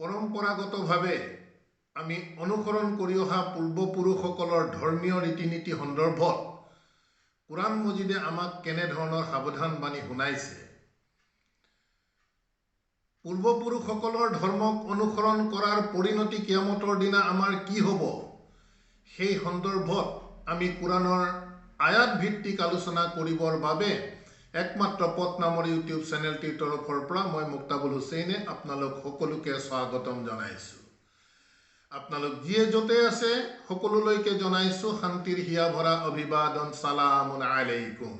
পৰম্পৰাগতভাৱে আমি অনুসৰণ কৰি অহা পূৰ্বপুৰুষসকলৰ ধৰ্মীয় ৰীতি-নীতি সন্দৰ্ভত কুৰাণ মজিদে আমাক কেনেধৰণৰ সাৱধান বাণী শুনাইছে, পূৰ্বপুৰুষসকলৰ ধৰ্মক অনুসৰণ কৰাৰ পৰিণতি কিয়ামতৰ দিনা আমাৰ কি হ'ব, সেই সন্দৰ্ভত আমি কুৰাণৰ আয়াত ভিত্তিক আলোচনা কৰিবৰ বাবে একমাত্ৰ পথ নামৰ ইউটিউব চেনেলটিৰ তৰফৰ পৰা মই মুক্তাবুল হুছেইনে আপোনালোক সকলোকে স্বাগতম জনাইছোঁ। আপোনালোক যিয়ে য'তে আছে সকলোলৈকে জনাইছোঁ শান্তিৰ হিয়া ভৰা অভিবাদন, সালামুন আলাইকুম।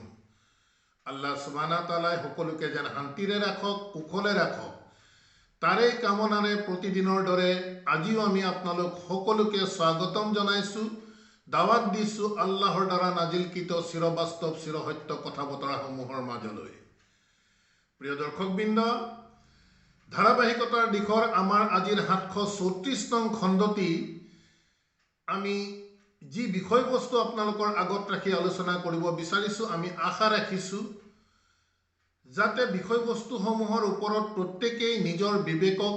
আল্লাহ সুবহানাহু তাআলাই সকলোকে যেন শান্তিৰে ৰাখক, কুশলে ৰাখক, তাৰে কামনাৰে প্ৰতিদিনৰ দৰে আজিও আমি আপোনালোক সকলোকে স্বাগতম জনাইছোঁ, দাৱাত দিছোঁ আল্লাহৰ দ্বাৰা নাজিলকৃত চিৰবাস্তৱ চিৰসত্য কথা বতৰাসমূহৰ মাজলৈ। প্ৰিয় দৰ্শকবৃন্দ, ধাৰাবাহিকতাৰ দিশৰ আমাৰ আজিৰ 734 নং খণ্ডটি আমি যি বিষয়বস্তু আপোনালোকৰ আগত ৰাখি আলোচনা কৰিব বিচাৰিছোঁ, আমি আশা ৰাখিছোঁ যাতে বিষয়বস্তুসমূহৰ ওপৰত প্ৰত্যেকেই নিজৰ বিবেকক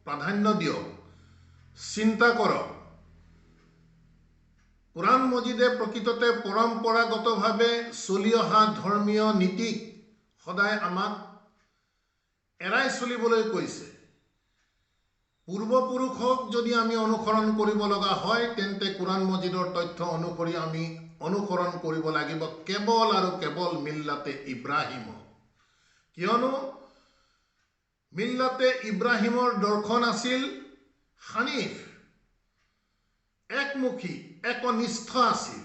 প্ৰাধান্য দিয়ক, চিন্তা কৰক। কুৰাণ মজিদে প্ৰকৃততে পৰম্পৰাগতভাৱে চলি অহা ধৰ্মীয় নীতিক সদায় আমাক এৰাই চলিবলৈ কৈছে। পূৰ্বপুৰুষক যদি আমি অনুসৰণ কৰিব লগা হয় তেন্তে কুৰাণ মজিদৰ তথ্য অনুসৰি আমি অনুসৰণ কৰিব লাগিব কেৱল আৰু কেৱল মিল্লাতে ইব্ৰাহিমক। কিয়নো মিল্লাতে ইব্ৰাহিমৰ দৰ্শন আছিল হানিফ, একমুখী, একনিষ্ঠ আছিল।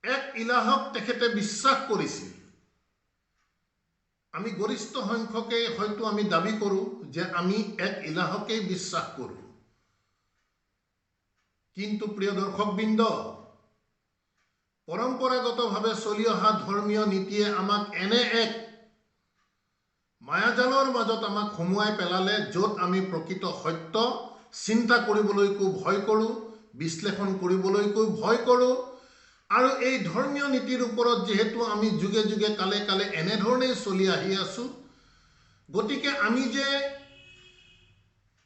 এক ইলাহক তেখেতে বিশ্বাস কৰিছিল। আমি গৰিষ্ঠ সংখ্যকেই হয়তো আমি দাবী কৰোঁ যে আমি এক ইলাহকেই বিশ্বাস কৰোঁ। কিন্তু প্ৰিয় দৰ্শকবৃন্দ, পৰম্পৰাগতভাৱে চলি অহা ধৰ্মীয় নীতিয়ে আমাক এনে এক মায়াজালৰ মাজত আমাক সোমোৱাই পেলালে য'ত আমি প্ৰকৃত সত্য চিন্তা কৰিবলৈকো ভয় কৰোঁ, বিশ্লেষণ কৰিবলৈকো ভয় কৰোঁ। আৰু এই ধৰ্মীয় নীতিৰ ওপৰত যিহেতু আমি যুগে যুগে কালে কালে এনেধৰণেই চলি আহি আছোঁ, গতিকে আমি যে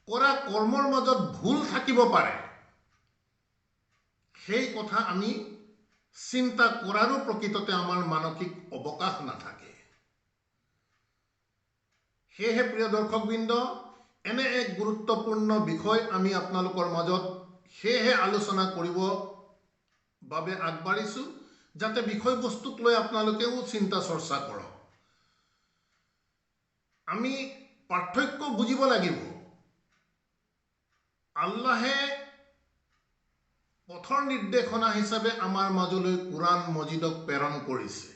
কৰা কৰ্মৰ মাজত ভুল থাকিব পাৰে সেই কথা আমি চিন্তা কৰাৰো প্ৰকৃততে আমাৰ মানসিক অৱকাশ নাথাকে। সেয়েহে প্ৰিয় দৰ্শকবৃন্দ, এনে এক গুৰুত্বপূৰ্ণ বিষয় আমি আপোনালোকৰ মাজত সেয়েহে আলোচনা কৰিব বাবে আগবাঢ়িছোঁ যাতে বিষয়বস্তুক লৈ আপোনালোকেও চিন্তা চৰ্চা কৰক। আমি পাৰ্থক্য বুজিব লাগিব। আল্লাহে পথৰ নিৰ্দেশনা হিচাপে আমাৰ মাজলৈ কুৰাণ মজিদক প্ৰেৰণ কৰিছে।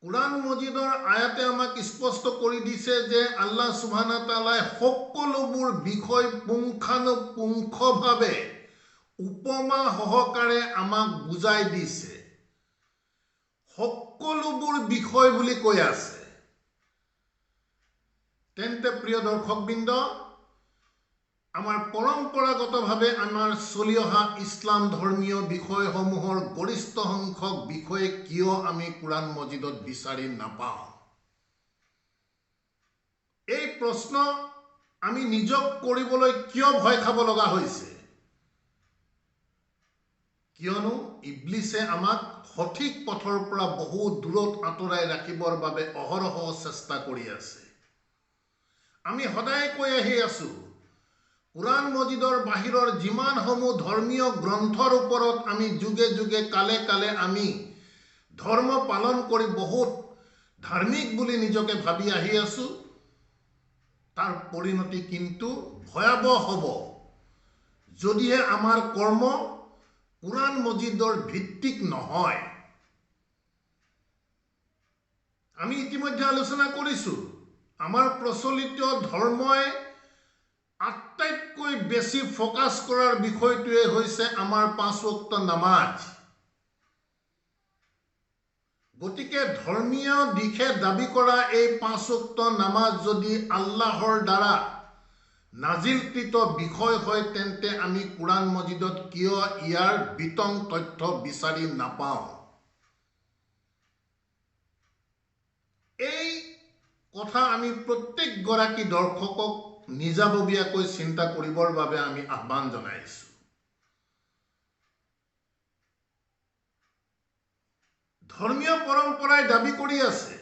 কুৰাণ মজিদৰ আয়াতে আমাক স্পষ্ট কৰি দিছে যে আল্লাহ সুবহানাহু তাআলাই সকলোবোৰ বিষয় পুংখানুপুংখভাৱে উপমা সহকাৰে আমাক বুজাই দিছে। সকলোবোৰ বিষয় বুলি কৈ আছে। তেন্তে প্ৰিয় দৰ্শকবৃন্দ, আমাৰ পৰম্পৰাগতভাৱে আমাৰ চলি অহা ইছলাম ধৰ্মীয় বিষয়সমূহৰ গৰিষ্ঠ সংখ্যক বিষয়ে কিয় আমি কুৰাণ মজিদত বিচাৰি নাপাওঁ? এই প্ৰশ্ন আমি নিজক কৰিবলৈ কিয় ভয় খাব লগা হৈছে? কিয়নো ইবলিছে আমাক সঠিক পথৰ পৰা বহু দূৰত আঁতৰাই ৰাখিবৰ বাবে অহৰহ চেষ্টা কৰি আছে। আমি সদায় কৈ আহি আছোঁ, কুৰাণ মজিদৰ বাহিৰৰ যিমানসমূহ ধৰ্মীয় গ্ৰন্থৰ ওপৰত আমি যুগে যুগে কালে কালে আমি ধৰ্ম পালন কৰি বহুত ধাৰ্মিক বুলি নিজকে ভাবি আহি আছোঁ, তাৰ পৰিণতি কিন্তু ভয়াৱহ হ'ব যদিহে আমাৰ কৰ্ম কুৰাণ মজিদৰ ভিত্তিক নহয়। আমি ইতিমধ্যে আলোচনা কৰিছোঁ, আমাৰ প্ৰচলিত ধৰ্মই আটাইতকৈ বেছি ফ'কাছ কৰাৰ বিষয়টোৱে হৈছে আমাৰ 5 ওয়াক্ত নামাজ। গতিকে ধৰ্মীয় দিশে দাবী কৰা এই 5 ওয়াক্ত নামাজ যদি আল্লাহৰ দ্বাৰা নাজিলকৃত বিষয় হয় তেন্তে আমি কুৰাণ মজিদত কিয় ইয়াৰ বিতং তথ্য বিচাৰি নাপাওঁ? এই কথা আমি প্ৰত্যেকগৰাকী দৰ্শকক নিজাববীয়াকৈ চিন্তা কৰিবৰ বাবে আমি আহ্বান জনাইছো। ধৰ্মীয় পৰম্পৰাই দাবী কৰি আছে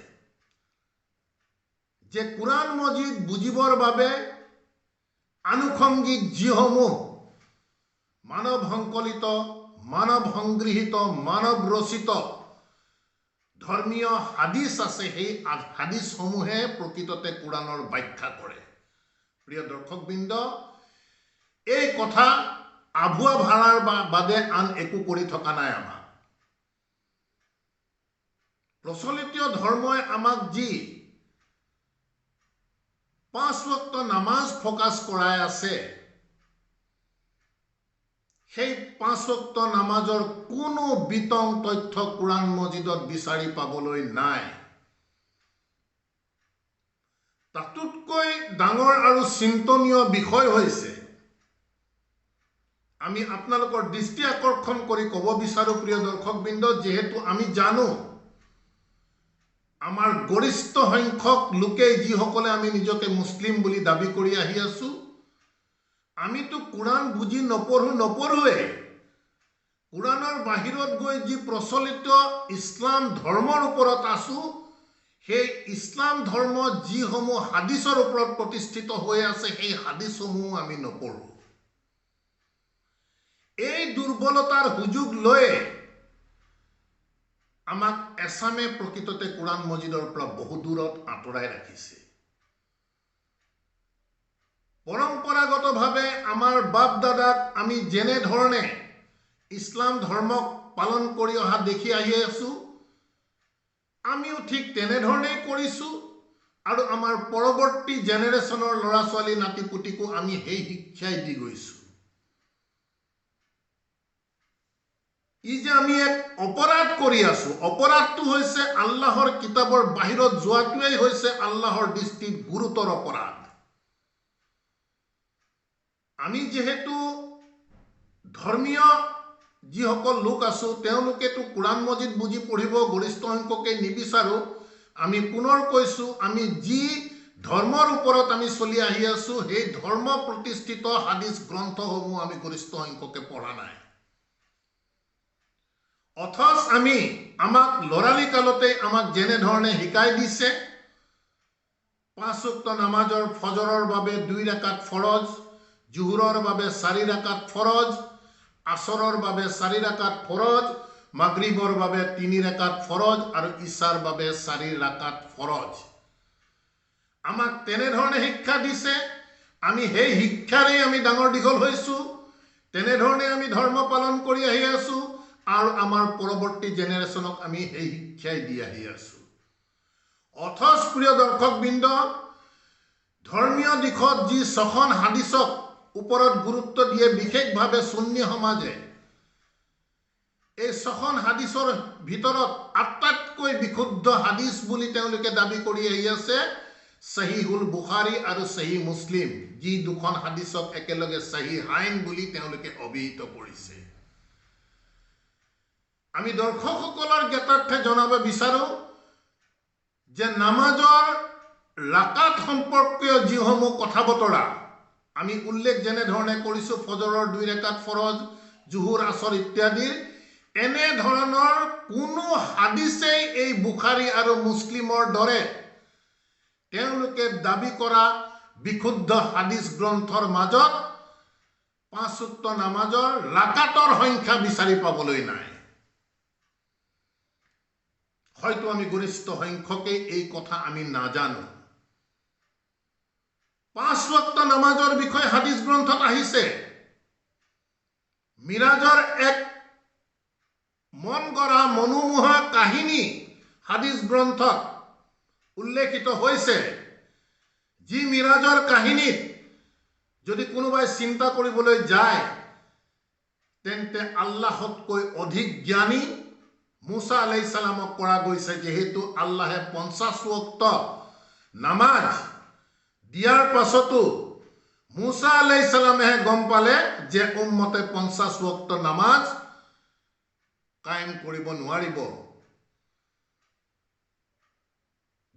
যে কোৰাণ মজিদ বুজিবৰ বাবে আনুষংগিক যিসমূহ মানৱ সংকলিত, মানৱ সংগৃহীত, মানৱ ৰচিত ধৰ্মীয় হাদিছ আছে, সেই হাদিছসমূহে প্ৰকৃততে কোৰাণৰ ব্যাখ্যা কৰে। প্ৰিয় দৰ্শকবৃন্দ, এই কথা আভুৱা ভাড়াৰ বাদে আন একো কৰি থকা নাই। আমাৰ প্ৰচলিত ধৰ্মই আমাক যি 5 ওয়াক্ত নামাজ ফোকাস কৰাই আছে, সেই 5 ওয়াক্ত নামাজৰ কোনো বিতং তথ্য কোৰাণ মজিদত বিচাৰি পাবলৈ নাই। তাতোতকৈ ডাঙৰ আৰু চিন্তনীয় বিষয় হৈছে, আমি আপোনালোকৰ দৃষ্টি আকৰ্ষণ কৰি ক'ব বিচাৰো প্ৰিয় দৰ্শকবৃন্দ, যেহেতু আমি জানো আমাৰ গৰিষ্ঠ সংখ্যক লোকে যিসকলে আমি নিজকে মুছলিম বুলি দাবী কৰি আহি আছো, আমিতো কোৰাণ বুজি নপঢ়োৱে। কোৰাণৰ বাহিৰত গৈ যি প্ৰচলিত ইছলাম ধৰ্মৰ ওপৰত আছো, সেই ইছলাম ধৰ্ম যিসমূহ হাদিছৰ ওপৰত প্ৰতিষ্ঠিত হৈ আছে, সেই হাদিছসমূহ আমি নপঢ়ো। এই দুৰ্বলতাৰ সুযোগ লৈ আমাক এছামে প্ৰকৃততে কোৰাণ মজিদৰ পৰা বহু দূৰত আঁতৰাই ৰাখিছে। পৰম্পৰাগতভাৱে আমাৰ বাপ দাদাক আমি যেনে ধৰণে ইছলাম ধৰ্মক পালন কৰি অহা দেখি আহি আছো, আমিও ঠিক তেনেধৰণেই কৰিছো আৰু আমাৰ পৰৱৰ্তী জেনেৰেশ্যনৰ ল'ৰা ছোৱালী নাতি পুতিকো আমি সেই শিক্ষাই দি গৈছো। ই যে আমি এক অপৰাধ কৰি আছো, অপৰাধটো হৈছে আল্লাহৰ কিতাপৰ বাহিৰত যোৱাটোৱেই হৈছে আল্লাহৰ দৃষ্টিত গুৰুতৰ অপৰাধ। আমি যেহেতু ধৰ্মীয় যিসকল লোক আছো, তেওঁলোকেতো কোৰাণ মজিদ বুজি পঢ়িব গৰিষ্ঠ সংখ্যকে নিবিচাৰো। আমি পুনৰ কৈছো, আমি যি ধৰ্মৰ ওপৰত আমি চলি আহি আছো, সেই ধৰ্ম প্ৰতিষ্ঠিত হাদিছ গ্ৰন্থসমূহ আমি গৰিষ্ঠ সংখ্যকে পঢ়া নাই। অথচ আমাক লৰালি কালতে আমাক যেনে ধৰণে শিকাই দিছে, 5 ওয়াক্ত নামাজৰ ফজৰৰ বাবে 2 ৰাকাত ফৰজ, জুহুৰৰ বাবে 4 ৰাকাত ফৰজ, আসৰৰ বাবে 4 ৰাকাত ফৰজ, মাগৰিবৰ বাবে 3 ৰাকাত ফৰজ আৰু ইশাৰ বাবে 4 ৰাকাত ফৰজ। আমাক তেনেধৰণে শিক্ষা দিছে, আমি সেই শিক্ষাৰে আমি ডাঙৰ দীঘল হৈছো, তেনেধৰণে আমি ধৰ্ম পালন কৰি আহি আছো আৰু আমাৰ পৰৱৰ্তী জেনেৰেশ্যনক আমি সেই শিক্ষাই দি আহি আছো। অথচ প্ৰিয় দৰ্শকবৃন্দ, ধৰ্মীয় দিশত যি 6খন হাদিছক ওপৰত গুৰুত্ব দিয়ে বিশেষভাৱে সুন্নী সমাজে, এই 6খন হাদিছৰ ভিতৰত আটাইতকৈ বিশুদ্ধ হাদিছ বুলি তেওঁলোকে দাবী কৰি আহি আছে সহিহুল বুখাৰী আৰু সহি মুছলিম, যি দুখন হাদিছক একেলগে সহিহাইন বুলি তেওঁলোকে অভিহিত কৰিছে। আমি দৰ্শকসকলৰ জ্ঞাতাৰ্থে জনাব বিচাৰো যে নামাজৰ ৰাকাত সম্পৰ্কীয় যিসমূহ কথা বতৰা আমি উল্লেখ যেনে ধৰণে কৰিছো, ফজৰৰ 2 ৰাকাত ফৰজ, জুহুৰ, আসৰ ইত্যাদিৰ, এনে ধৰণৰ কোনো হাদিছেই এই বুখাৰী আৰু মুছলিমৰ দৰে তেওঁলোকে দাবী কৰা বিশুদ্ধ হাদিছ গ্ৰন্থৰ মাজত 5 ওয়াক্ত নামাজৰ ৰাকাতৰ সংখ্যা বিচাৰি পাবলৈ নাই। হয়তো আমি গৰিষ্ঠ সংখ্যকে এই কথা আমি নাজানো। 5 ওয়াক্ত নামাজৰ বিষয়ে হাদিছ গ্ৰন্থত আহিছে, মিৰাজৰ এক মন গঢ়া মনোমোহা কাহিনী হাদিছ গ্ৰন্থত উল্লেখিত হৈছে, যি মিৰাজৰ কাহিনীত যদি কোনোবাই চিন্তা কৰিবলৈ যায়, তেন্তে আল্লাহতকৈ অধিক জ্ঞানী মুসা আলাইহিস সালামক কৰা গৈছে, যেহেতু আল্লাহে 50 ওয়াক্ত নামাজ দিয়াৰ পাছতো মুসা আলাইহিস সালামেহে গম পালে যে উম্মতে 50 ওয়াক্ত নামাজ কায়েম কৰিব নোৱাৰিব।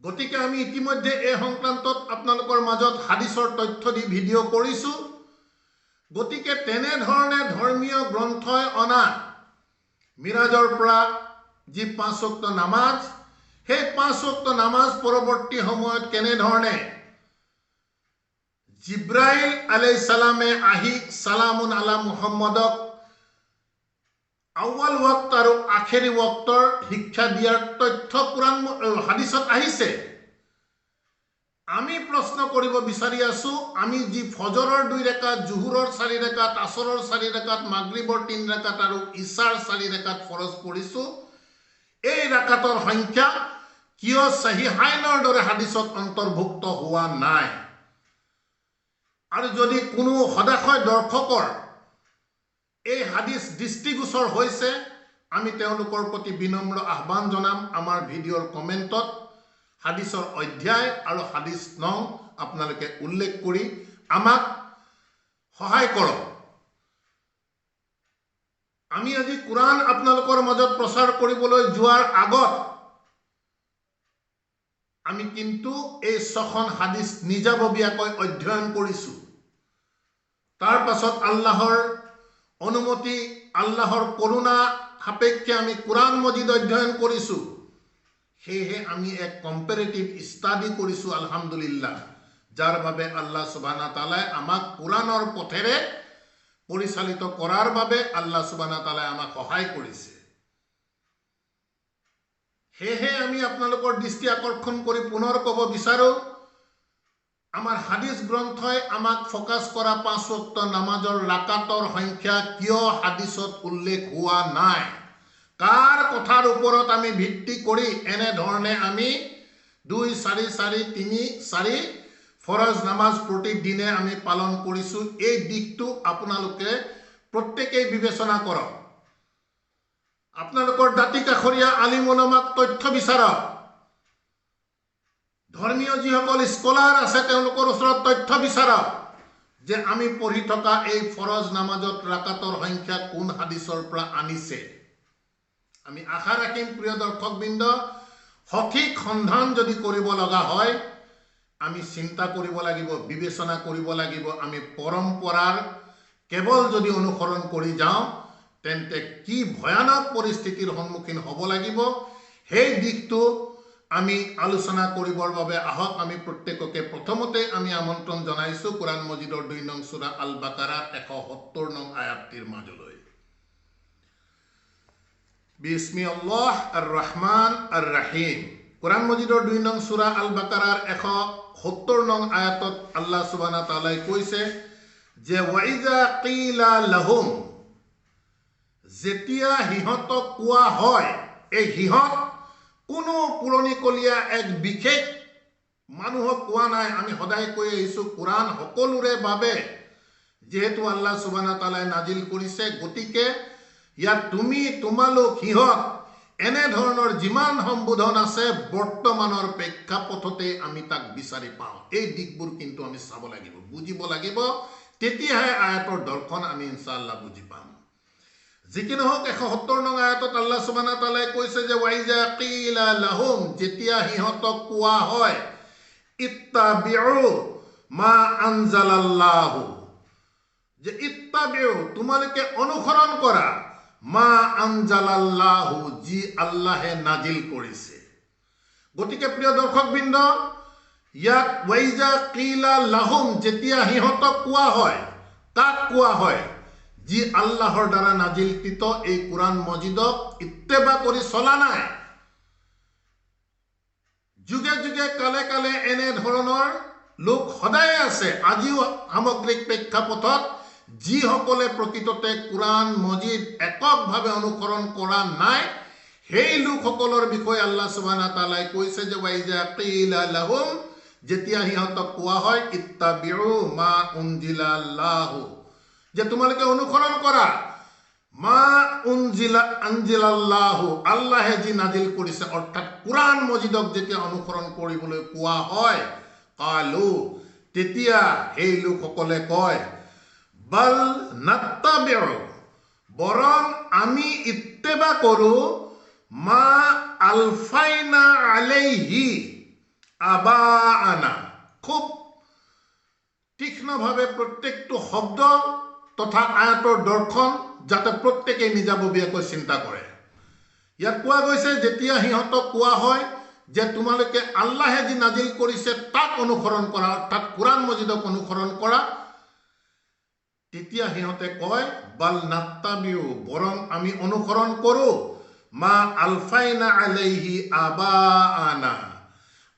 গতিকে আমি ইতিমধ্যে এই সংক্ৰান্তত আপোনালোকৰ মাজত হাদিছৰ তথ্য দি ভিডিঅ' কৰিছোঁ। গতিকে তেনেধৰণে ধৰ্মীয় গ্ৰন্থই অনা মিৰাজৰ পৰা যি 5 ওয়াক্ত নামাজ, সেই 5 ওয়াক্ত নামাজ পৰৱৰ্তী সময়ত কেনেধৰণে জিব্ৰাইল আলাইহিস সালামে আহি সালামুন আলা মুহাম্মদক আউয়াল ওয়াক্ত আৰু আখেৰি ওয়াক্তৰ শিক্ষা দিয়াৰ তথ্য কুৰাণ হাদিছত আহিছে। আমি প্ৰশ্ন কৰিব বিচাৰি আছো, আমি যি ফজৰৰ 2 ৰাকাত, জুহুৰৰ 4 ৰাকাত, আসৰৰ 4 ৰাকাত, মাগৰিবৰ 3 ৰাকাত আৰু ইশাৰ 4 ৰাকাত ফৰজ পঢ়িছো, এই ৰাকাতৰ সংখ্যা কিয় সহিহাইনৰ দৰে হাদিছত অন্তৰ্ভুক্ত হোৱা নাই? আৰু যদি কোনো সদাশয় দৰ্শকৰ এই হাদিছ দৃষ্টিগোচৰ হৈছে, আমি তেওঁলোকৰ প্ৰতি বিনম্ৰ আহ্বান জনাম, আমাৰ ভিডিঅ'ৰ কমেণ্টত হাদিছৰ অধ্যায় আৰু হাদিছ নং আপোনালোকে উল্লেখ কৰি আমাক সহায় কৰক। আমি আজি কুৰাণ আপোনালোকৰ মাজত প্ৰচাৰ কৰিবলৈ যোৱাৰ আগত আমি কিন্তু এই 6খন হাদিছ নিজাববীয়াকৈ অধ্যয়ন কৰিছো। তাৰ পাছত আল্লাহৰ অনুমতি, আল্লাহৰ কৰুণা সাপেক্ষে আমি কুৰাণ মজিদ অধ্যয়ন কৰিছো। সেয়ে আমি এক কম্পাৰেটিভ স্টাডি কৰিছো আলহামদুলিল্লাহ, যাৰ বাবে আল্লাহ সুবহানাহু তাআলাই আমাক কুৰাণৰ পথেৰে পৰিচালিত কৰাৰ বাবে আল্লাহ সুবহানাহু তাআলাই আমাক সহায় কৰিছে। সেয়ে আমি আপোনালোকৰ দৃষ্টি আকৰ্ষণ কৰি পুনৰ ক'ব বিচাৰো, আমাৰ হাদিছ গ্ৰন্থই আমাক ফোকাস কৰা 5 ওয়াক্ত নামাজৰ ৰাকাতৰ সংখ্যা কিয় হাদিছত উল্লেখ হোৱা নাই? কাৰ কথাৰ ওপৰত আমি ভিত্তি কৰি এনে ধৰণে আমি 2 4 4 3 4 ফৰজ নামাজ প্ৰতিদিনে আমি পালন কৰিছো? এই দিকটো আপোনালোকে প্ৰত্যেকেই বিবেচনা কৰক। আপোনালোকৰ দাঁতি কাষৰীয়া আলিম ওলামাক তথ্য বিচাৰক। ধৰ্মীয় যিসকল স্কলাৰ আছে তেওঁলোকৰ ওচৰত তথ্য বিচাৰক যে আমি পঢ়ি থকা এই ফৰজ নামাজত ৰাকাতৰ সংখ্যা কোন হাদিছৰ পৰা আনিছে। আমি আশা ৰাখিম প্ৰিয় দৰ্শকবৃন্দ, সঠিক সন্ধান যদি কৰিব লগা হয়, আমি চিন্তা কৰিব লাগিব, বিবেচনা কৰিব লাগিব। আমি পৰম্পৰাৰ কেৱল যদি অনুসৰণ কৰি যাওঁ তেন্তে কি ভয়ানক পৰিস্থিতিৰ সন্মুখীন হ'ব লাগিব, সেই দিকটো আমি আলোচনা কৰিবৰ বাবে আহক। আমি প্ৰত্যেককে প্ৰথমতে আমি আমন্ত্ৰণ জনাইছো কুৰাণ মজিদৰ 2 নং সূৰা আল বাকাৰাৰ 170 নং আয়াতটিৰ মাজলৈ। বিসমিল্লাহ আৰ ৰহমান আৰ ৰাহিম। কুৰাণ মজিদৰ 2 নং সূৰা আল বাকাৰাৰ 170 নং আয়াতত আল্লাহ সুবহানাহু তাআলাই কৈছে যে ওয়াইজা কিলা লাহুম, যেতিয়া হিহঁতক কোৱা হয়, এই হিহঁত কোনো পুৰণিকলীয়া এক বিশেষ মানুহক কোৱা নাই। আমি সদায় কৈ আহিছো কুৰাণ সকলোৰে বাবে যেহেতু আল্লাহ সুবহানাহু তাআলাই নাজিল কৰিছে, গতিকে ইয়াত তুমি, তোমালোক, সিহঁত এনে ধৰণৰ যিমান সম্বোধন আছে বৰ্তমানৰ প্ৰেক্ষাপটতে আমি তাক বিচাৰি পাওঁ। এই দিকবোৰ কিন্তু আমি চাব লাগিব, বুজিব লাগিব, তেতিয়াহে আয়াতৰ দৰ্শন আমি ইনশাআল্লাহ বুজি পাম। যি কি নহওক 170 নং আয়াতত আল্লাহ সুবহানাহু তাআলাই কৈছে যে ওয়াইজা কিলা লাহুম, যেতিয়া সিহঁতক কোৱা হয় ইত্তাবিউ মা আনজালাল্লাহু, যে ইত্তাবিউ তোমালোকে অনুসৰণ কৰা, মা আনজালাল্লাহু যি আল্লাহে নাজিল কৰিছে। গতিকে প্ৰিয় দৰ্শকবৃন্দ, ইয়াত ওয়াইজা কিলা লাহুম যেতিয়া সিহঁতক কোৱা হয়, কাক কোৱা হয়? যি আল্লাহৰ দ্বাৰা নাজিলকৃত এই কুৰাণ মজিদক ইত্তেবা কৰি চলা নাই। যুগে যুগে কালে কালে এনে ধৰণৰ লোক সদায় আছে। আজিও সামগ্ৰিক প্ৰেক্ষাপটত যিসকলে প্ৰকৃততে কুৰাণ মজিদ এককভাৱে অনুসৰণ কৰা নাই, সেই লোকসকলৰ বিষয়ে আল্লাহ সুবহানাহু তাআলাই কৈছে যে ওয়াইজা কিলা লাহুম, যেতিয়া সিহঁতক কোৱা হয় ইত্তাবিউ মা উনজিলাল্লাহু, যে তোমালোকে অনুসৰণ কৰা মা আনজিলাল্লাহু, আল্লাহে যি নাজিল কৰিছে, অৰ্থাৎ কুৰাণ মজিদক যেতিয়া অনুসৰণ কৰিবলৈ কোৱা হয়, কালু, তেতিয়া সেই লোকসকলে কয় বাল নাত্তাবিউ, বৰং আমি ইত্তেবা কৰো মা আলফাইনা আলাইহি, আবা আনা, খুব তীক্ষ্ণভাৱে প্ৰত্যেকটো শব্দ তথা আয়াতৰ দৰ্শন যাতে প্ৰত্যেকেই নিজাববীয়াকৈ চিন্তা কৰে। ইয়াত কোৱা গৈছে যেতিয়া সিহঁতক কোৱা হয় যে তোমালোকে আল্লাহে যি নাজিল কৰিছে তাক অনুসৰণ কৰা, অৰ্থাৎ কোৰাণ মজিদক অনুসৰণ কৰা, তেতিয়া সিহঁতে কয় বাল নাত্তাবিউ, বৰং আমি অনুসৰণ কৰো মা আলফাইনা আলাইহি আবাআনা,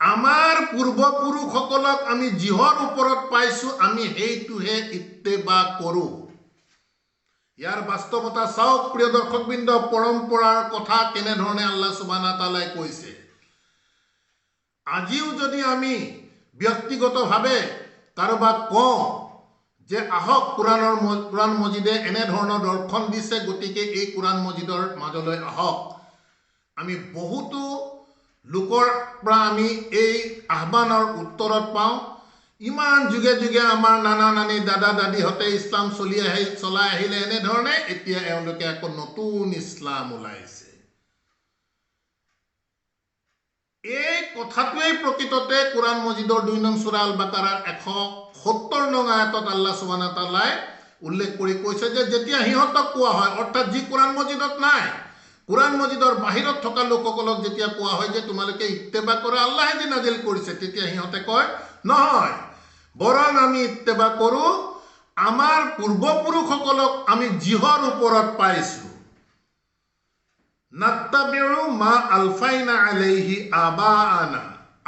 আমাৰ পূৰ্বপুৰুষসকলক আমি যিহৰ ওপৰত পাইছো আমি সেইটোহে ইত্তেবা কৰো। ইয়াৰ বাস্তৱতা চাওক প্ৰিয় দৰ্শকবৃন্দ, পৰম্পৰাৰ কথা কেনেধৰণে আল্লাহ সুবহানাহু ওয়া তাআলাই কৈছে। আজিও যদি আমি ব্যক্তিগতভাৱে কাৰোবাক কওঁ যে আহক কোৰাণ মজিদে এনেধৰণৰ দৰ্শন দিছে, গতিকে এই কোৰাণ মজিদৰ মাজলৈ আহক, আমি বহুতো লোকৰ পৰা আমি এই আহ্বানৰ উত্তৰত পাওঁ ইমান যুগে যুগে আমাৰ নানা নানি দাদা দাদীহঁতে ইছলাম চলাই আহিলে এনেধৰণে, এতিয়া এওঁলোকে আকৌ নতুন ইছলাম ওলাইছে। এই কথাটোৱেই প্ৰকৃততে কোৰাণ মজিদৰ ২ নং সূৰা আল বাকাৰাৰ ১৭০ নং আয়াতত আল্লাহ সুবহানাহু ওয়া তাআলাই উল্লেখ কৰি কৈছে যে যেতিয়া সিহঁতক কোৱা হয়, অৰ্থাৎ যি কোৰাণ মজিদত নাই, কোৰাণ মজিদৰ বাহিৰত থকা লোকসকলক যেতিয়া কোৱা হয় যে তোমালোকে ইত্তেবা কৰা আল্লাহে যি নাজিল কৰিছে, তেতিয়া সিহঁতে কয় নহয়, বৰং আমি ইত্তেবা কৰো আমাৰ পূৰ্বপুৰুষসকলক আমি যিহৰ ওপৰত পাইছো। নাত্তাবিউ মা আলফাইনা আলাইহি আবাআনা,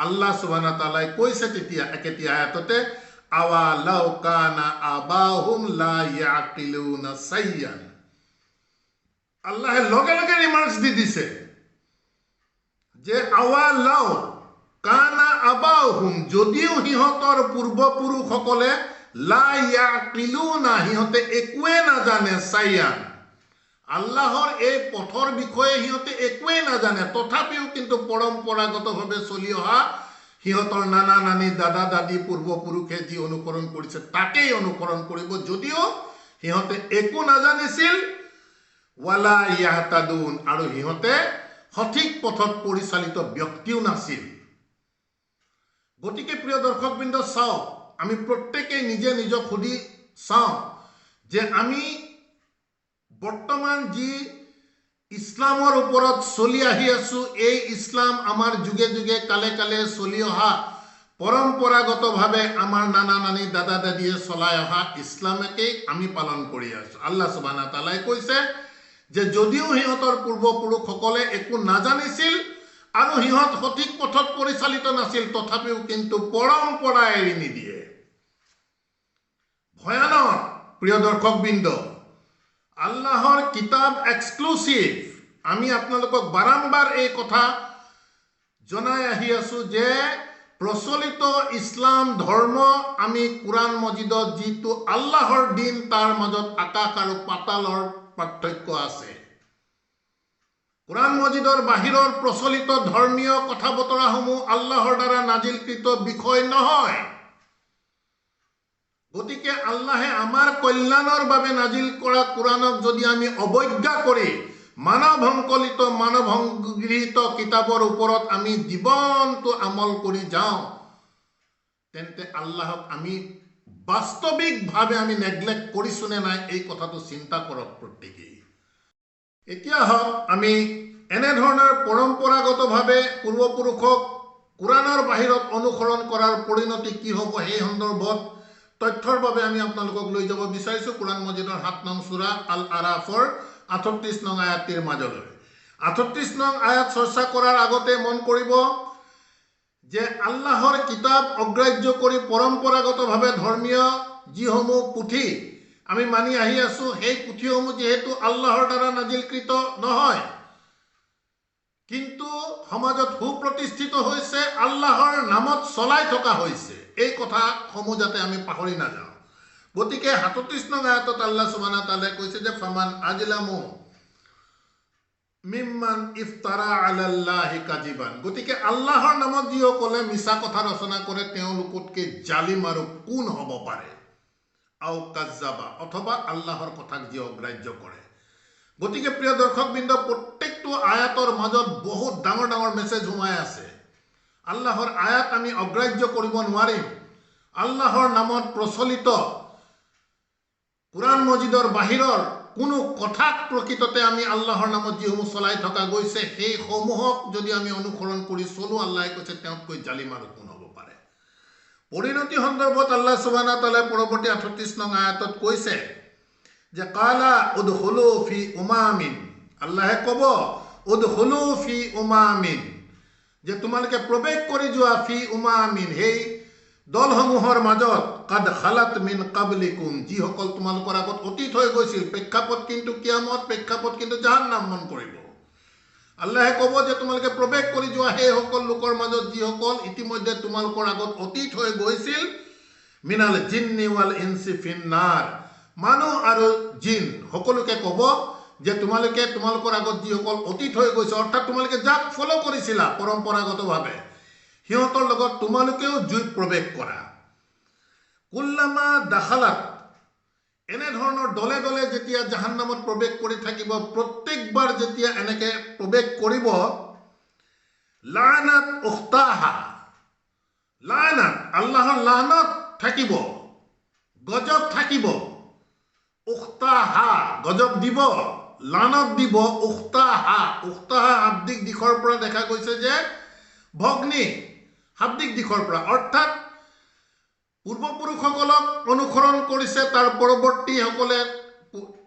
আল্লাহ সুবহানাহু ওয়া তাআলাই কৈছে তেতিয়া একেটি আয়াততে আৱা লাউ কানা আবাহুম লা ইয়াকিলুনা সাইয়ান, আল্লাহে লগে লগে ৰিমাৰ্কস দি দিছে যে আৱা লাউ কানা আবাহুম, যদিও সিহঁতৰ পূৰ্বপুৰুষসকলে লা ইয়াকিলুনা, সিহঁতে একোৱে নাজানে, সাইয়ান, আল্লাহৰ এই পথৰ বিষয়ে সিহঁতে একোৱেই নাজানে, তথাপিও কিন্তু পৰম্পৰাগতভাৱে চলি অহা সিহঁতৰ নানা নানি দাদা দাদী পূৰ্বপুৰুষে যি অনুকৰণ কৰিছে তাকেই অনুকৰণ কৰিব, যদিও সিহঁতে একো নাজানিছিল, ৱালা ইয়াহতাদুন, আৰু সিহঁতে সঠিক পথত পৰিচালিত ব্যক্তিও নাছিল। গতিকে প্ৰিয় দৰ্শকবৃন্দ চাওক, আমি প্ৰত্যেকেই নিজে নিজক সুধি চাওঁ যে আমি বৰ্তমান যি ইছলামৰ ওপৰত চলি আহি আছো, এই ইছলাম আমাৰ যুগে যুগে কালে কালে চলি অহা পৰম্পৰাগতভাৱে আমাৰ নানা নানি দাদা দাদীয়ে চলাই অহা ইছলামকেই আমি পালন কৰি আছো। আল্লাহ সুবহানাহু ওয়া তাআলাই কৈছে যে যদিও সিহঁতৰ পূৰ্বপুৰুষসকলে একো নাজানিছিল আৰু সিহঁত সঠিক পথত পৰিচালিত নাছিল, তথাপিও কিন্তু পৰম্পৰা এৰি নিদিয়ে। ভয়ানক প্ৰিয় দৰ্শকবৃন্দ, আল্লাহৰ কিতাব এক্সক্লুচিভ, আমি আপোনালোকক বাৰম্বাৰ এই কথা জনাই আহি আছো যে প্ৰচলিত ইছলাম ধৰ্ম আমি কোৰাণ মজিদত যিটো আল্লাহৰ দিন, তাৰ মাজত আকাশ আৰু পাতালৰ পাৰ্থক্য আছে। কোৰাণ মজিদৰ বাহিৰৰ প্ৰচলিত ধৰ্মীয় কথা বতৰাসমূহ আল্লাহৰ দ্বাৰা নাজিলকৃত বিষয় নহয়। গতিকে আল্লাহে আমাৰ কল্যাণৰ বাবে নাজিল কৰা কোৰাণক যদি আমি অৱজ্ঞা কৰি মানৱসংকলিত মানৱসংগৃহীত কিতাপৰ ওপৰত আমি জীৱনটো আমল কৰি যাওঁ, তেন্তে আল্লাহক আমি বাস্তৱিকভাৱে আমি নেগলেক্ট কৰিছো নে নাই, এই কথাটো চিন্তা কৰক প্ৰত্যেকেই। এতিয়া হওক আমি এনেধৰণৰ পৰম্পৰাগতভাৱে পূৰ্বপুৰুষক কোৰাণৰ বাহিৰত অনুসৰণ কৰাৰ পৰিণতি কি হ'ব, সেই সন্দৰ্ভত তথ্যৰ বাবে আমি আপোনালোকক লৈ যাব বিচাৰিছো কোৰাণ মজিদৰ ৭ নং সূৰা আল আৰাফৰ ৩৮ নং আয়াতটিৰ মাজলৈ। ৩৮ নং আয়াত চৰ্চা কৰাৰ আগতে মন কৰিব যে আল্লাহৰ কিতাপ অগ্ৰাহ্য কৰি পৰম্পৰাগতভাৱে ধৰ্মীয় যিসমূহ পুথি আমি মানি আহি আছো, সেই পুথিসমূহ যিহেতু আল্লাহৰ দ্বাৰা নাজিলকৃত নহয়, কিন্তু সমাজত সুপ্ৰতিষ্ঠিত হৈছে, আল্লাহৰ নামত চলাই থকা হৈছে, এই কথাসমূহ যাতে আমি পাহৰি নাযাওঁ। গতিকে ৩৭ নং আয়াতত আল্লাহ সুবহানাহু ওয়া তাআলাই কৈছে যে ফামান আজলামু মিম্মান ইফতাৰা আলাল্লাহি কাযিবান, গতিকে আল্লাহৰ নামত যিসকলে মিছা কথা ৰচনা কৰে তেওঁলোকতকৈ জালিম আৰু কোন হ'ব পাৰে। আও কাজ্জাবা, অথবা আল্লাহৰ কথাক যি অগ্ৰাহ্য কৰে। গতিকে প্ৰিয় দৰ্শকবৃন্দ, প্ৰত্যেকটো আয়াতৰ মাজত বহুত ডাঙৰ ডাঙৰ মেছেজ সোমাই আছে। আল্লাহৰ আয়াত আমি অগ্ৰাহ্য কৰিব নোৱাৰিম। আল্লাহৰ নামত প্ৰচলিত কোৰাণ মজিদৰ বাহিৰৰ কোনো কথাক প্ৰকৃততে আমি আল্লাহৰ নামত যিসমূহ চলাই থকা গৈছে সেইসমূহক যদি আমি অনুসৰণ কৰি চলো, আল্লাহে কৈছে তেওঁতকৈ জালিম আৰু কোন হ'ব পাৰে। পৰিণতি সন্দৰ্ভত আল্লাহ সুবহানাহু ওয়া তাআলাই পৰৱৰ্তী 38 নং আয়াতত কৈছে যে কালা উদখুলু ফি উমামিন, আল্লাহে ক'ব উদখুলু ফি উমামিন, যে তোমালোকে প্ৰৱেশ কৰি যোৱা ফি উমামিন, সেই দলসমূহৰ মাজত কাদ খালাত মিন কাবলিকুম, যিসকল তোমালোকৰ আগত অতীত হৈ গৈছিল। প্ৰেক্ষাপট কিন্তু কিয়ামত, প্ৰেক্ষাপট কিন্তু জাহান্নাম মন কৰিব। আল্লাহে ক'ব যে তোমালোকে প্ৰৱেশ কৰি যোৱা সেইসকল লোকৰ মাজত যিসকল ইতিমধ্যে তোমালোকৰ আগত অতীত হৈ গৈছিল। মিনাল জিন্নি ৱাল ইনচি ফিন্নাৰ, মানুহ আৰু জিন সকলোকে ক'ব যে তোমালোকে তোমালোকৰ আগত যিসকল অতীত হৈ গৈছে, অৰ্থাৎ তোমালোকে যাক ফ'ল' কৰিছিলা পৰম্পৰাগতভাৱে, সিহঁতৰ লগত তোমালোকেও জুইত প্ৰৱেশ কৰা। কুল্লামা দাখালাত, এনেধৰণৰ দলে দলে যেতিয়া জাহান্নামত প্ৰৱেশ কৰি থাকিব, প্ৰত্যেকবাৰ যেতিয়া এনেকে প্ৰৱেশ কৰিব, লানাত উখতাহা, লানাত আল্লাহৰ লানত থাকিব, গজব থাকিব। উখতাহা গজব দিব, লানত দিব। উখতাহা, উখতাহা শাব্দিক দিশৰ পৰা দেখা গৈছে যে ভগ্নী, শাব্দিক দিশৰ পৰা, অৰ্থাৎ পূৰ্বপুৰুষসকলক অনুসৰণ কৰিছে তাৰ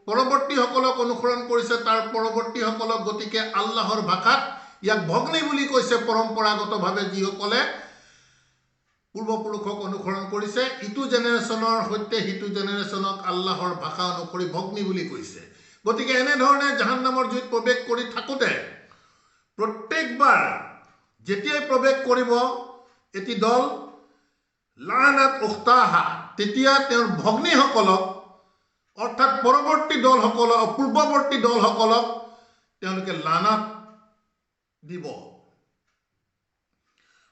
পৰৱৰ্তীসকলক অনুসৰণ কৰিছে তাৰ পৰৱৰ্তীসকলক, গতিকে আল্লাহৰ ভাষাত ইয়াক ভগ্নী বুলি কৈছে। পৰম্পৰাগতভাৱে যিসকলে পূৰ্বপুৰুষক অনুসৰণ কৰিছে, ইটো জেনেৰেশ্যনৰ সৈতে সিটো জেনেৰেশ্যনক আল্লাহৰ ভাষা অনুসৰি ভগ্নী বুলি কৈছে। গতিকে এনেধৰণে জাহান্নামৰ জুইত প্ৰৱেশ কৰি থাকোঁতে প্ৰত্যেকবাৰ যেতিয়াই প্ৰৱেশ কৰিব এটি দল, লানাত উখতাহা, তেতিয়া তেওঁৰ ভগ্নীসকলক, অৰ্থাৎ পৰৱৰ্তী দলসকলক, পূৰ্বৱৰ্তী দলসকলক তেওঁলোকে লানাত দিব।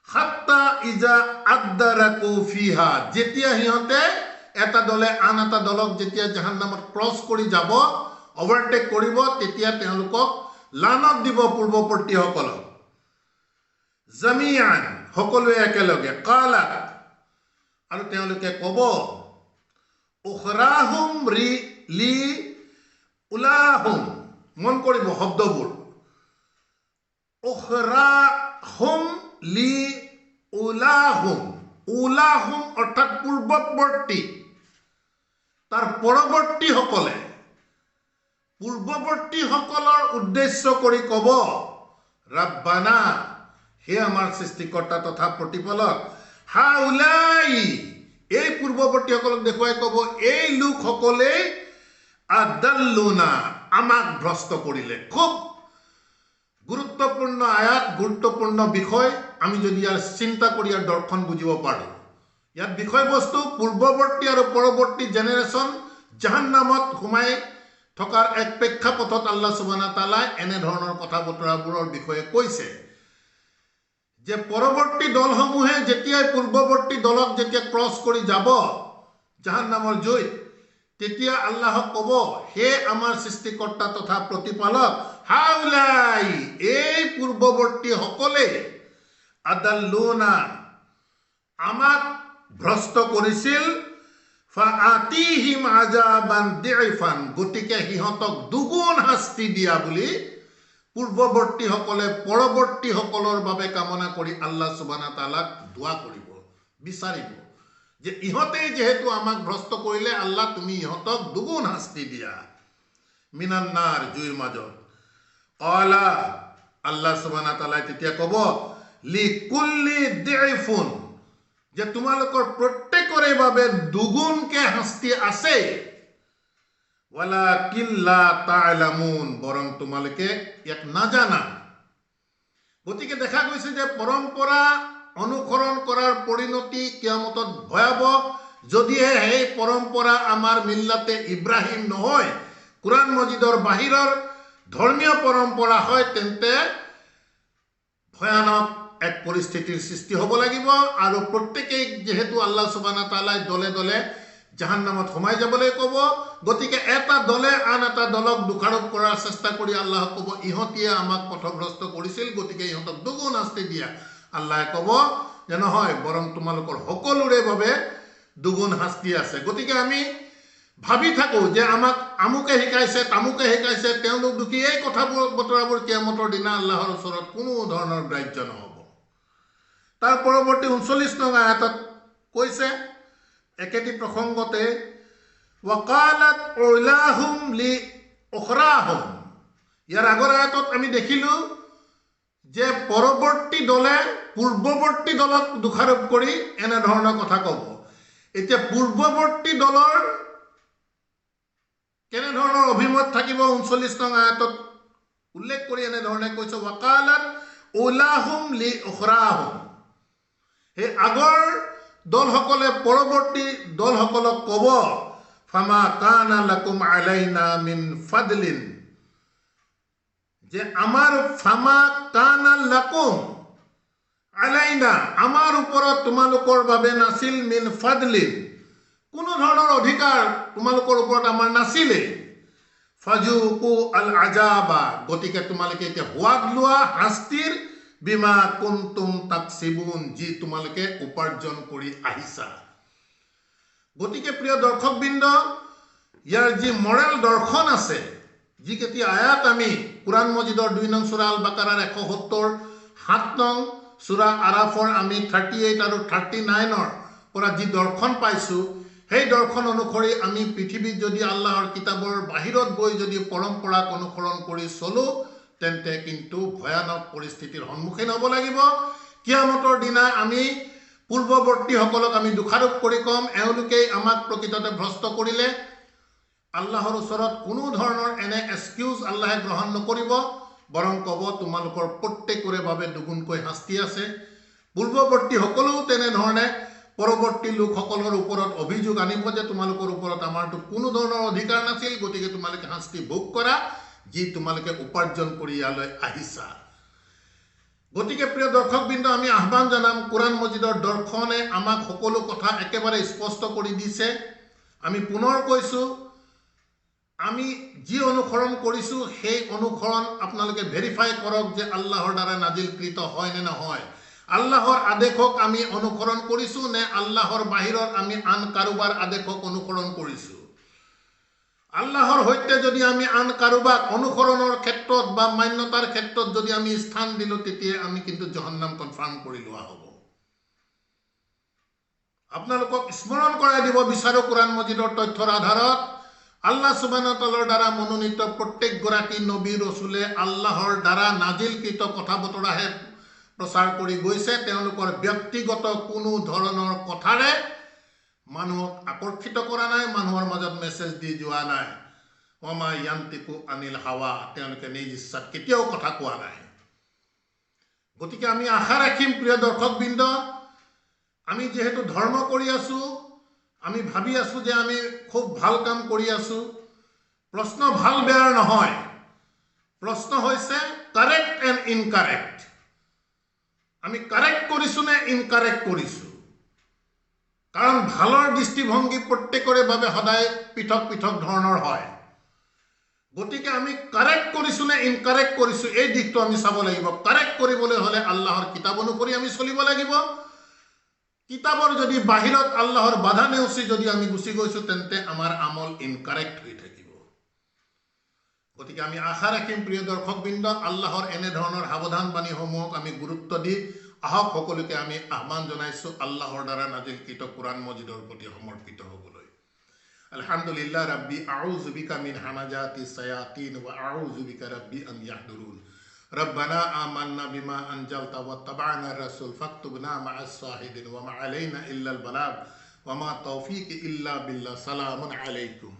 হাত্তা ইজা আদদাৰাকু ফিহা, যেতিয়া সিহঁতে এটা দলে আন এটা দলক যেতিয়া জাহান্নামত ক্ৰছ কৰি যাব, অভাৰটেক কৰিব, তেতিয়া তেওঁলোকক লানত দিব পূৰ্বৱৰ্তীসকলক। জামিয়ান, সকলোৱে একেলগে। কালা, আৰু তেওঁলোকে ক'ব উখৰাহুম লি উলাহুম, মন কৰিব শব্দবোৰ। উখৰাহুম লি উলাহুম, উলাহুম অৰ্থাৎ পূৰ্বৱৰ্তী, তাৰ পৰৱৰ্তীসকলে পূৰ্বৱৰ্তীসকলৰ উদ্দেশ্য কৰি ক'ব ৰাব্বানা, হে আমাৰ সৃষ্টিকৰ্তা তথা প্ৰতিপালক, হাউলাই, এই পূৰ্বৱৰ্তীসকলক দেখুৱাই ক'ব এই লোকসকলেই আদাল্লুনা, আমাক ভ্ৰষ্ট কৰিলে। খুব গুৰুত্বপূৰ্ণ আয়াত, গুৰুত্বপূৰ্ণ বিষয়। আমি যদি ইয়াৰ চিন্তা কৰি ইয়াৰ দৰ্শন বুজিব পাৰোঁ, ইয়াত বিষয়বস্তু পূৰ্বৱৰ্তী আৰু পৰৱৰ্তী জেনেৰেশ্যন জাহান্নামত সোমাই থকাৰ এক প্ৰেক্ষাপটত আল্লাহ সুবহানাহু ওয়া তাআলাই এনেধৰণৰ কথা বতৰাবোৰৰ বিষয়ে কৈছে যে পৰৱৰ্তী দলসমূহে যেতিয়াই পূৰ্বৱৰ্তী দলক যেতিয়া ক্ৰছ কৰি যাব জাহান্নামৰ জুইত, তেতিয়া আল্লাহক ক'ব হে আমাৰ সৃষ্টিকৰ্তা তথা প্ৰতিপালক, হাউলাই, এই পূৰ্বৱৰ্তীসকলে আদাল্লুনা, আমাক ভ্ৰষ্ট কৰিছিল। ফাআতিহিম আযাবান দিফান, গতিকে সিহঁতক দুগুণ শাস্তি দিয়া বুলি পূৰ্বৱৰ্তীসকলে পৰৱৰ্তীসকলৰ বাবে কামনা কৰি আল্লাহ সুবহানাহু ওয়া তাআলাক দোৱা কৰিব, বিচাৰিব যে ইহঁতেই যিহেতু আমাক ভ্ৰষ্ট কৰিলে, আল্লাহ তুমি ইহঁতক দুগুণ শাস্তি দিয়া। মিনান্নাৰ, জুইৰ মাজত। ক্বালা, আল্লাহ সুবহানাহু ওয়া তাআলাই তেতিয়া ক'ব লিকুল্লি দিফুন, যে তোমালোকৰ প্ৰত্যেকৰে বাবে দুগুণকে শাস্তি আছে। ওয়ালাকিন লা তা'লামুন, বৰং তোমালোকে ইয়াক নাজানা। গতিকে দেখা গৈছে যে পৰম্পৰা অনুসৰণ কৰাৰ পৰিণতি কিয়ামতত ভয়াৱহ। যদিহে সেই পৰম্পৰা আমাৰ মিল্লাতে ইব্ৰাহিম নহয়, কোৰাণ মজিদৰ বাহিৰৰ ধৰ্মীয় পৰম্পৰা হয়, তেন্তে ভয়ানক এক পৰিস্থিতিৰ সৃষ্টি হ'ব লাগিব। আৰু প্ৰত্যেকেই যেহেতু আল্লাহ সুবহানাহু ওয়া তাআলাই দলে দলে জাহান্নামত সোমাই যাবলৈ ক'ব, গতিকে এটা দলে আন এটা দলক দোষাৰোপ কৰাৰ চেষ্টা কৰি আল্লাহক ক'ব ইহঁতিয়ে আমাক পথভ্ৰষ্ট কৰিছিল, গতিকে ইহঁতক দুগুণ শাস্তি দিয়া। আল্লাহে ক'ব যে নহয়, বৰং তোমালোকৰ সকলোৰে বাবে দুগুণ শাস্তি আছে। গতিকে আমি ভাবি থাকোঁ যে আমাক আমুকে শিকাইছে, তামুকে শিকাইছে, তেওঁলোক দুখী, এই কথাবোৰ বতৰাবোৰ কিয়ামতৰ দিনা আল্লাহৰ ওচৰত কোনো ধৰণৰ গ্ৰাহ্য নহ'ব। তাৰ পৰৱৰ্তী 39 নং আয়াতত কৈছে একেটি প্ৰসংগতে, ৱাকালাত উলাহুম লি উখৰাহুম। ইয়াৰ আগৰ আয়াতত আমি দেখিলোঁ যে পৰৱৰ্তী দলে পূৰ্বৱৰ্তী দলক দোষাৰোপ কৰি এনেধৰণৰ কথা ক'ব। এতিয়া পূৰ্বৱৰ্তী দলৰ কেনেধৰণৰ অভিমত থাকিব 39 নং আয়াতত উল্লেখ কৰি এনেধৰণে কৈছে, ৱাকালাত উলাহুম লি উখৰাহুম। সেই আগৰ দলসকলে পৰৱৰ্তী দলসকলক ক'ব, ফামা কানা লাকুম আলাইনা মিন ফাদলিন, যে আমাৰ ফামা কানা লাকুম আলাইনা, আমাৰ ওপৰত তোমালোকৰ বাবে নাছিল, মিন ফাদলিন, কোনো ধৰণৰ অধিকাৰ তোমালোকৰ ওপৰত আমাৰ নাছিলে, ফাজুকু আল আজাবা, গতিকে তোমালোকে এতিয়া সোৱাদ লোৱা শাস্তিৰ, বিমা কুনতুম তাকসিবুন, যি তোমালোকে উপাৰ্জন কৰি আহিছা। গতিকে প্ৰিয় দৰ্শকবৃন্দ, ইয়াৰ যি মৰেল দৰ্শন আছে, যি কেইটি আয়াত আমি কুৰাণ মজিদৰ 2 নং সূৰা আল বাকাৰাৰ 170, 7 নং সূৰা আৰাফৰ আমি 38 আৰু 39ৰ পৰা যি দৰ্শন পাইছোঁ, সেই দৰ্শন অনুসৰি আমি পৃথিৱীত যদি আল্লাহৰ কিতাপৰ বাহিৰত গৈ যদি পৰম্পৰাক অনুসৰণ কৰি চলোঁ, তেন্তে কিন্তু ভয়ানক পৰিস্থিতিৰ সন্মুখীন হ'ব লাগিব। কিয়ামতৰ দিনা আমি পূৰ্বৱৰ্তীসকলক আমি দোষাৰোপ কৰি ক'ম, এওঁলোকেই আমাক প্ৰকৃততে ভ্ৰষ্ট কৰিলে। আল্লাহৰ ওচৰত কোনো ধৰণৰ এনে এক্সকিউজ আল্লাহে গ্ৰহণ নকৰিব, বৰং ক'ব তোমালোকৰ প্ৰত্যেকৰে বাবে দুগুণকৈ শাস্তি আছে। পূৰ্বৱৰ্তীসকলেও তেনেধৰণে পৰৱৰ্তী লোকসকলৰ ওপৰত অভিযোগ আনিব যে তোমালোকৰ ওপৰত আমাৰতো কোনো ধৰণৰ অধিকাৰ নাছিল, গতিকে তোমালোকে শাস্তি ভোগ কৰা, যি তোমালোকে উপাৰ্জন কৰি ইয়ালৈ আহিছা। গতিকে প্ৰিয় দৰ্শকবৃন্দ, আমি আহ্বান জনাম, কুৰাণ মজিদৰ দৰ্শনে আমাক সকলো কথা একেবাৰে স্পষ্ট কৰি দিছে। আমি পুনৰ কৈছোঁ, আমি যি অনুসৰণ কৰিছোঁ সেই অনুসৰণ আপোনালোকে ভেৰিফাই কৰক যে আল্লাহৰ দ্বাৰা নাজিলকৃত হয় নে নহয়। আল্লাহৰ আদেশক আমি অনুসৰণ কৰিছোঁ নে আল্লাহৰ বাহিৰত আমি আন কাৰোবাৰ আদেশক অনুসৰণ কৰিছোঁ। আল্লাহৰ সৈতে যদি আমি আন কাৰোবাক অনুসৰণৰ ক্ষেত্ৰত বা মান্যতাৰ ক্ষেত্ৰত যদি আমি স্থান দিলোঁ, তেতিয়া আমি কিন্তু জহন্নাম কনফাৰ্ম কৰি লোৱা হ'ব। আপোনালোকক স্মৰণ কৰাই দিব বিচাৰোঁ, কুৰাণ মজিদৰ তথ্যৰ আধাৰত আল্লাহ সুবহানাহু ওয়া তাআলাৰ দ্বাৰা মনোনীত প্ৰত্যেকগৰাকী নবী ৰচুলে আল্লাহৰ দ্বাৰা নাজিলকৃত কথা বতৰাহে প্ৰচাৰ কৰি গৈছে। তেওঁলোকৰ ব্যক্তিগত কোনো ধৰণৰ কথাৰে মানুহক আকৰ্ষিত কৰা নাই, মানুহৰ মাজত মেছেজ দি যোৱা নাই। ওমা ইয়ান্তিকু আনিল হাৱা, তেওঁলোকে নিজ ইচ্ছাত কেতিয়াও কথা কোৱা নাই। গতিকে আমি আশা ৰাখিম প্ৰিয় দৰ্শকবৃন্দ, আমি যিহেতু ধৰ্ম কৰি আছোঁ, আমি ভাবি আছোঁ যে আমি খুব ভাল কাম কৰি আছোঁ। প্ৰশ্ন ভাল বেয়াৰ নহয়, প্ৰশ্ন হৈছে কাৰেক্ট এণ্ড ইনকাৰেক্ট। আমি কাৰেক্ট কৰিছোঁ নে ইনকাৰেক্ট কৰিছোঁ। কাৰণ ভালৰ দৃষ্টিভংগী প্ৰত্যেকৰে বাবে সদায় পৃথক পৃথক ধৰণৰ হয়। গতিকে আমি কাৰেক্ট কৰিছোঁ নে ইনকাৰেক্ট কৰিছোঁ, এই দিশটো আমি চাব লাগিব। কাৰেক্ট কৰিবলৈ হ'লে আল্লাহৰ কিতাপ অনুসৰি আমি চলিব লাগিব। কিতাপৰ যদি বাহিৰত আল্লাহৰ বাধা নেওচি যদি আমি গুচি গৈছোঁ, তেন্তে আমাৰ আমল ইনকাৰেক্ট হৈ থাকিব। গতিকে আমি আশা ৰাখিম প্ৰিয় দৰ্শকবৃন্দ, আল্লাহৰ এনেধৰণৰ সাৱধান বাণীসমূহক আমি গুৰুত্ব দি আহক সকলোকে আমি আহ্বান জনাইছোঁ আল্লাহৰ দ্বাৰা নাজিলকৃত কুৰাণ মজিদৰ প্ৰতি সমৰ্পিত হ'বলৈ। আলহামদুলিল্লাহ ৰাব্বি আউযু বিকা মিন হামাজাতি শায়াতিন ওয়া আউযু বিকা ৰাব্বি আন ইয়াহদুরুন। রব্বানা আমান্না বিমা আনজালতা ওয়াত্তাবা'না আর-রাসূল ফাকতুবনা মা'আস শাহিদিন ওয়া মা আলাইনা ইল্লাল বালাগ ওয়া মা তাওফীকি ইল্লা বিল্লাহ। সালামুন আলাইকুম।